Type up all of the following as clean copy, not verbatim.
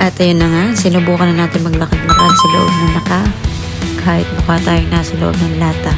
At ayun na nga, sinubukan na natin maglakad-lakad sa loob ng naka. Kahit mukha tayong nasa loob ng lata.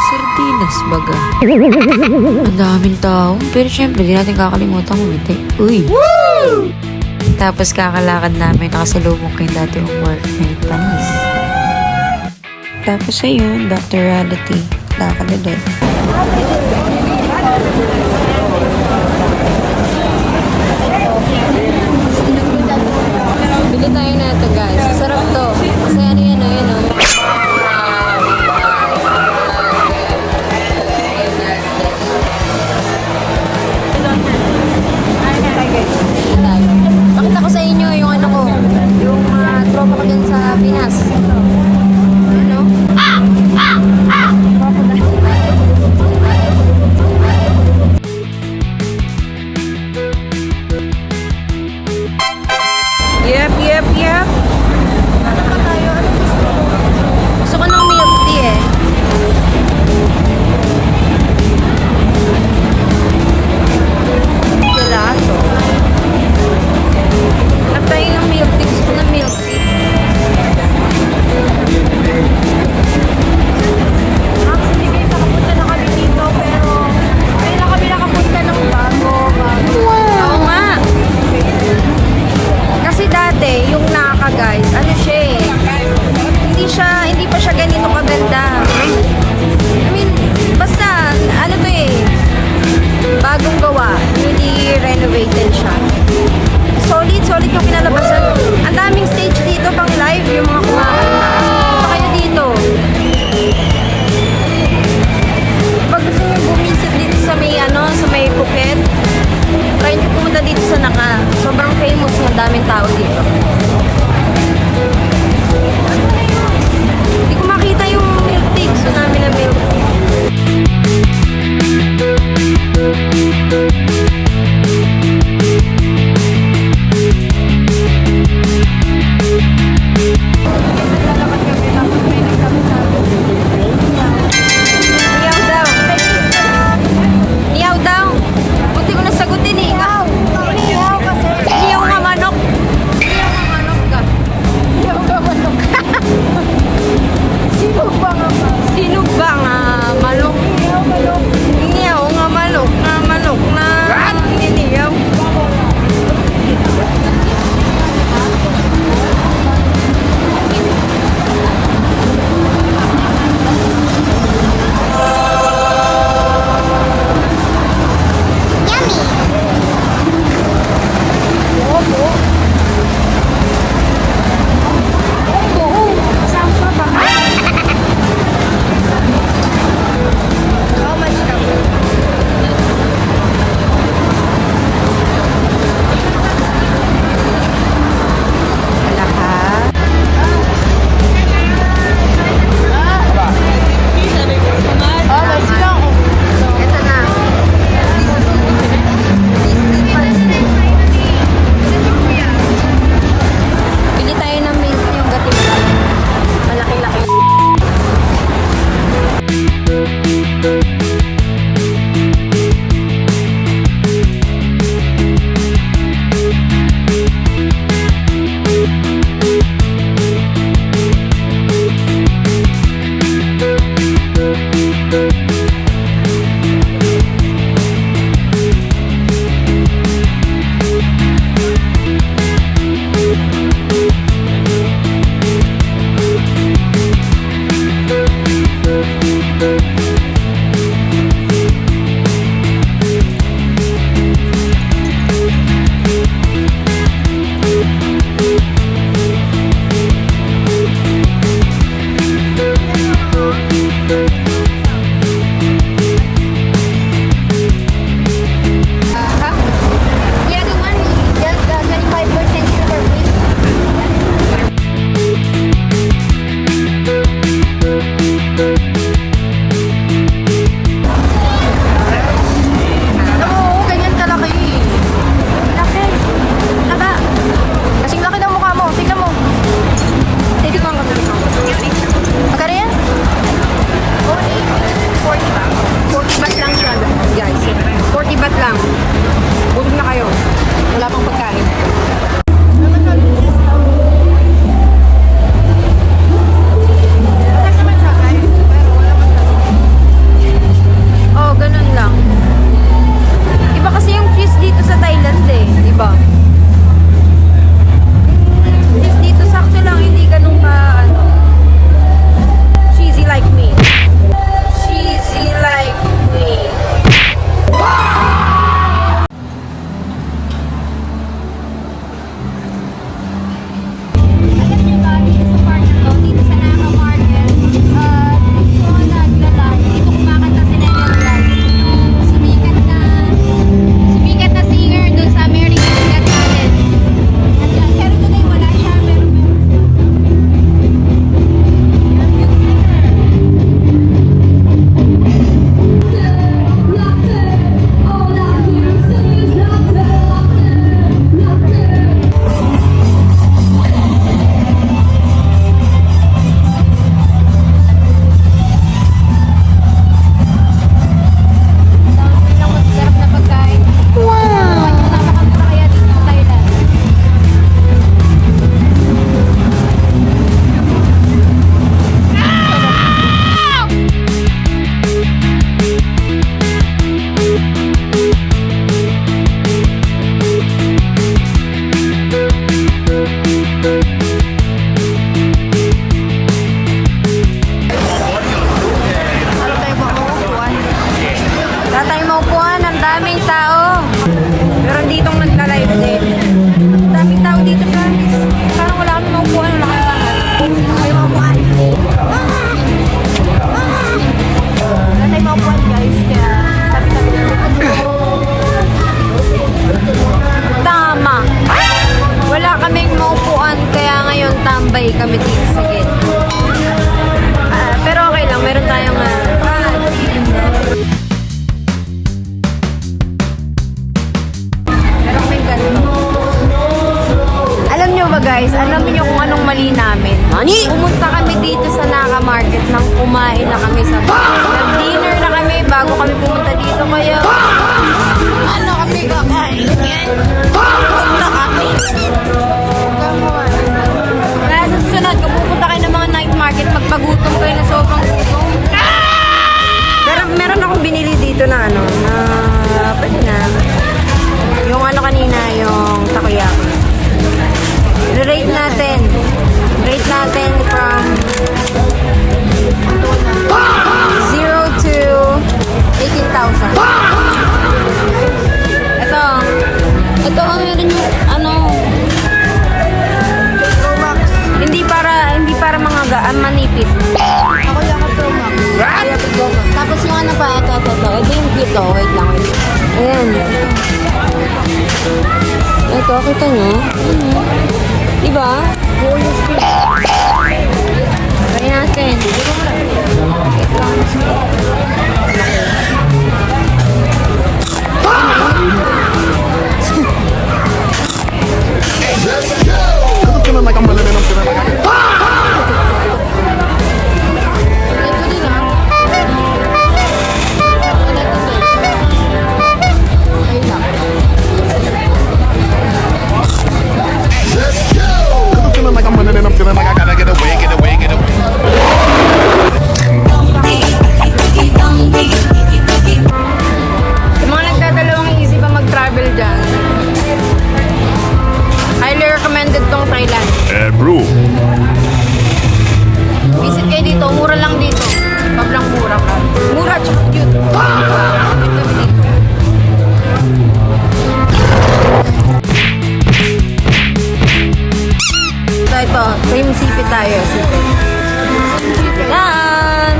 Sardinas baga. Ang daming tao. Pero syempre, di natin kakalimutan kumiti. Uy! Woo! Tapos kakalakad namin, nakasalubong ko yung dati kong workmate, Panis. Tapos ayun, back to reality. Lakad ulit. Bili tayo na ito, guys. Sarap to. Kasi ano yan, ayun, oh. Pakita ko sa inyo yung ano ko, yung tropa ko dyan sa Pinas. Ano? Yep. Ano pa tayo? Gusto ko ng milk tea eh. Gelato. Tayo ng milk tea. Gusto ko ng milk tea. Actually guys, nakapunta na kami dito pero kailan kami nakapunta ng bago. Wow! Oo nga. Kasi dati, yung Naka guys, ano siya eh. Hindi pa siya ganito kaganda. I mean, basta, ano to eh. Bagong gawa. Newly renovated siya. Solid yung kinalabasan. Ang daming stage dito pang live, yung mga kumakanta. Punta kayo dito. Pag gusto nyo bumisit dito sa may Phuket, try nyo pumunta dito sa Naka. Sobrang famous, ang daming tao dito. Hindi ko makita yung milk tea. Gusto namin na milk tea. daming tao. Pero dito nagla-live din. Daming tao dito, promise. Parang wala kami maupuan. Wala kami maupuan. Wala tayong maupuan, guys. Kaya tabi-tabi na. Tama. Wala kaming maupuan. Kaya ngayon tambay kami dito sa gate. Pero okay lang. Meron tayong guys, alam niyo kung anong mali namin. Nani? Pumunta kami dito sa Naka Market nang kumain na kami sa nag-dinner na kami bago kami pumunta dito. Kaya ano kami kakain? Pupunta kami. Kaya sa susunod, kung pupunta kayo ng mga night market, magpagutom kayo na sobrang gutom. Pero meron akong binili dito na ano, na pwede na. Yung ano kanina, yung takoyaki. Rate natin. Rate natin from 0 to 18,000. Ito ang meron yung ano Promax. Hindi para mga manipit. Ako yung Promax. Tapos yung ano pa, ito. Ito yung cute, oh. Wait lang. Ayan. Ito, kita nyo? Diba? Try natin. Visit kayo dito, mura lang dito. Pablang mura ka. Mura, tsaka cute. Ito, cream sipit tayo. Yan!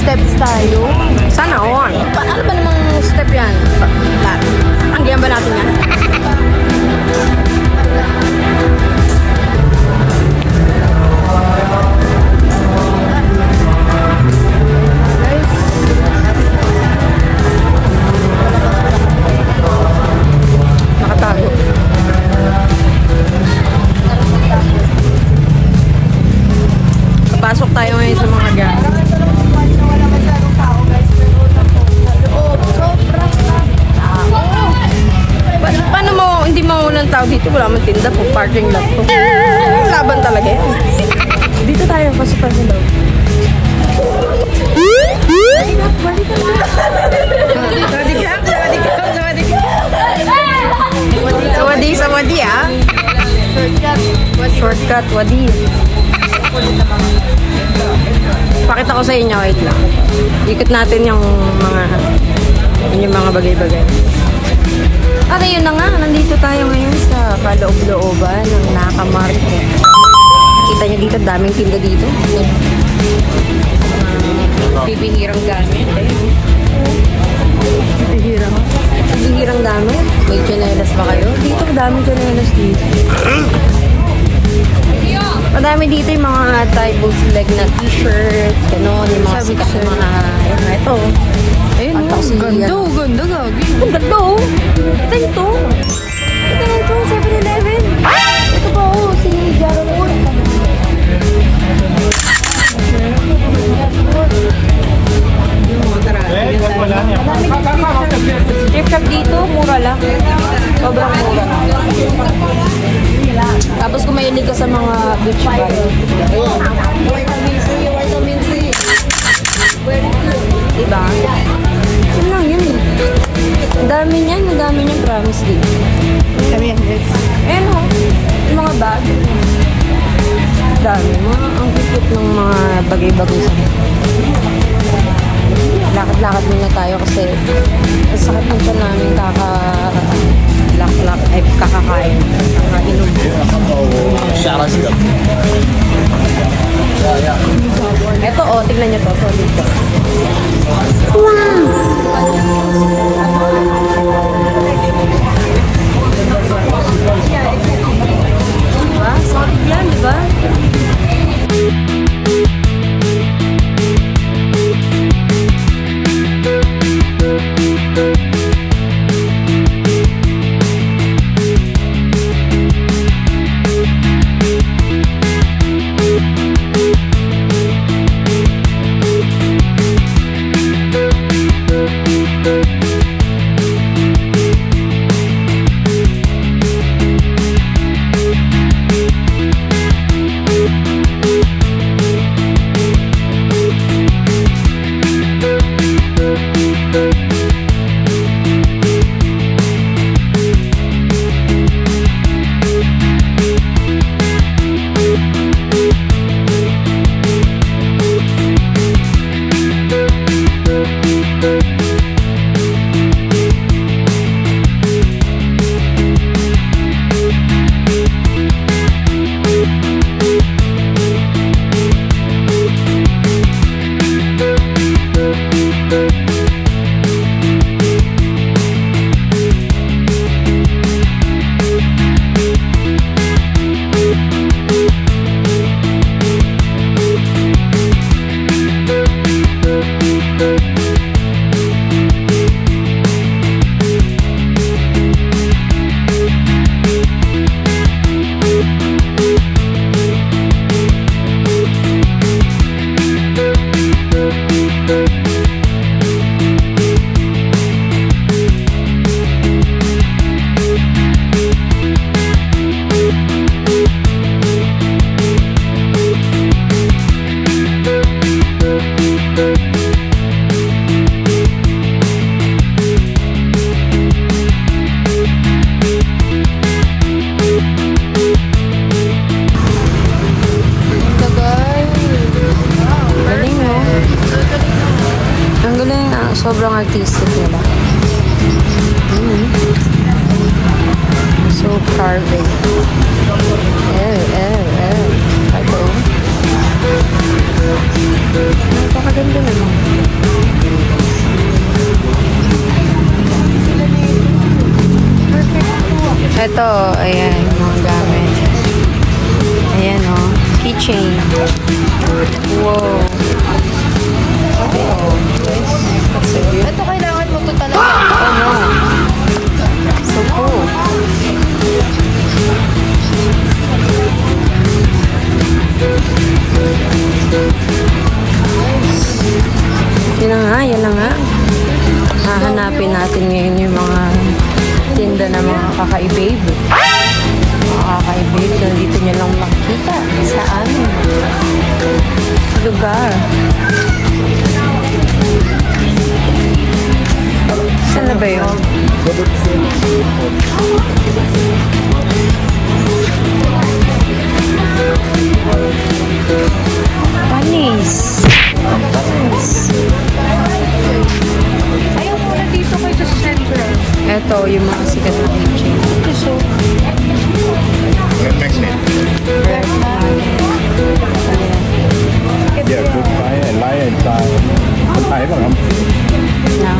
Steps tayo. Sana all. Ano ba namang step yan? Tanggihan ba natin yan? Nakatago. Papasok tayo ngayon sa mga gamit. Paano mo hindi maulang tao dito? Wala man tinda po, parking lot po. Laban talaga yan. Dito tayo, pasukan sa loob. Sawadi ah. Shortcut, wadi. Pakita ko sa inyo, wait lang. Ikot natin yung mga bagay-bagay. At yun na nga, nandito tayo ngayon sa kaloob-looban ng Naka Market. Kita nyo dito, daming tinda dito. Bibihirang gamit. Bibihirang gamit. May tsinelas ba kayo? Dito, daming tsinelas dito. Madami dito yung mga tie-bows leg na t-shirt, gano'n, yung mga sikat na mga, ayun, ito. Ayun, Ang taxi, ganda, ano. ganda, gagi. Ang ganda, oh. Ito nyo to. Ito nyo to, 7-Eleven. Ito pa, oh, si Jarrell Wood. Thrift shop dito, mura lang. Sobrang mura. Tapos kung mahilig ka sa mga beach bar. Vitamin C, vitamin C. Diba? Yun lang yun eh. Ang dami niyan, promise din. Ayan o, yung mga bag. Dami, ang cute ng mga bagay-bagay sa mga. Lakad-lakad muna tayo kasi ang sakit ng tiyan namin kakakain. Kakainom. Ito oh, tignan niyo to. Solid to. Diba? Solid yan, diba? Sobrang artistic nila. So carving. Ito. Napakaganda naman. Ito, ayan, yung mga gamit. Ayan, oh. Keychain. Wow. Ito kailangan mo to talaga. Ano? So cool. Yan na nga. Hahanapin natin ngayon yung mga tinda na mga kakaibig. Mga kakaibig na dito nyo lang makikita sa amin. Lugar. Saan na ba yun? Panis. Ayaw muna dito kayo sa Central. Eto, yung mga sikat na kitchen. So, Red magnet. Yeah, good buy and lie and tie.คนไทยป่ะครับ Now.